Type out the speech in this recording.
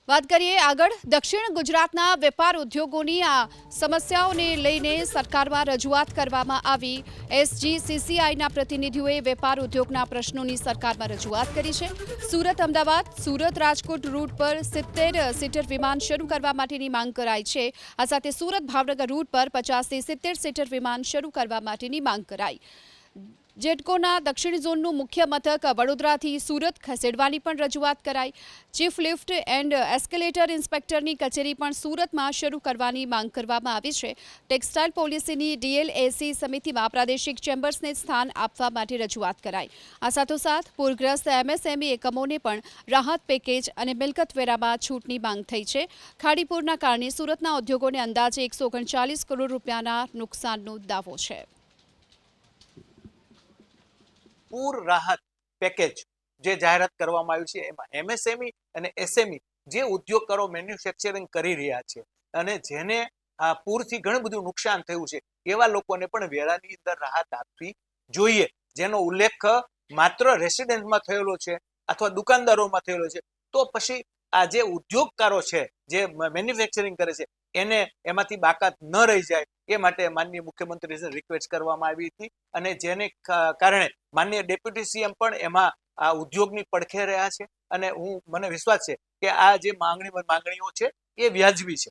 વાત કરીએ આગળ દક્ષિણ ગુજરાતના વેપાર ઉદ્યોગોની આ સમસ્યાઓને લઈને સરકારમાં રજૂઆત કરવામાં આવી। એસજીસીસીઆઈના પ્રતિનિધિઓએ વેપાર ઉદ્યોગના પ્રશ્નોની સરકારમાં રજૂઆત કરી છે। સુરત અમદાવાદ સુરત રાજકોટ રૂટ પર 70 સીટર વિમાન શરૂ કરવા માટેની માંગ કરાઈ છે। આ સાથે સુરત ભાવનગર રૂટ પર 50 થી 70 સીટર વિમાન શરૂ કરવા માટેની માંગ કરાઈ। જેટકોના દક્ષિણ ઝોનનું મુખ્ય મથક વડોદરાથી સુરત ખસેડવાની પણ રજૂઆત કરાઈ। ચીફ લિફ્ટ એન્ડ એસ્કેલેટર ઇન્સ્પેક્ટરની કચેરી પણ સુરતમાં શરૂ કરવાની માંગ કરવામાં આવી છે। ટેક્સટાઇલ પોલિસીની ડીએલએસી સમિતિમાં પ્રાદેશિક ચેમ્બર્સને સ્થાન આપવા માટે રજૂઆત કરાઈ। આ સાથોસાથ પૂરગ્રસ્ત એમએસએમઈ એકમોને પણ રાહત પેકેજ અને મિલકત વેરામાં છૂટની માંગ થઈ છે। ખાડીપુરના કારણે સુરતના ઉદ્યોગોને અંદાજે 139 કરોડ રૂપિયાના નુકસાનનો દાવો છે। પૂર રાહત પેકેજ જે જાહેરાત કરવામાં આવ્યું છે એમાં એમએસએમઈ અને એસએમઈ જે ઉદ્યોગકારો મેન્યુફેક્ચરિંગ કરી રહ્યા છે અને જેને આ પૂરથી ઘણું બધું નુકસાન થયું છે એવા લોકોને પણ વેરાની અંદર રાહત આપવી જોઈએ, જેનો ઉલ્લેખ માત્ર રેસિડેન્ટમાં થયેલો છે અથવા દુકાનદારોમાં થયેલો છે। તો પછી આ જે ઉદ્યોગકારો છે જે મેન્યુફેક્ચરિંગ કરે છે એને એમાંથી બાકાત ન રહી જાય એ માટે માનનીય મુખ્યમંત્રીને રિક્વેસ્ટ કરવામાં આવી હતી અને જેને કારણે માનનીય ડેપ્યુટી સીએમ પણ એમાં આ ઉદ્યોગની પડખે રહ્યા છે અને મને વિશ્વાસ છે કે આ જે માંગણીઓ છે એ વ્યાજબી છે।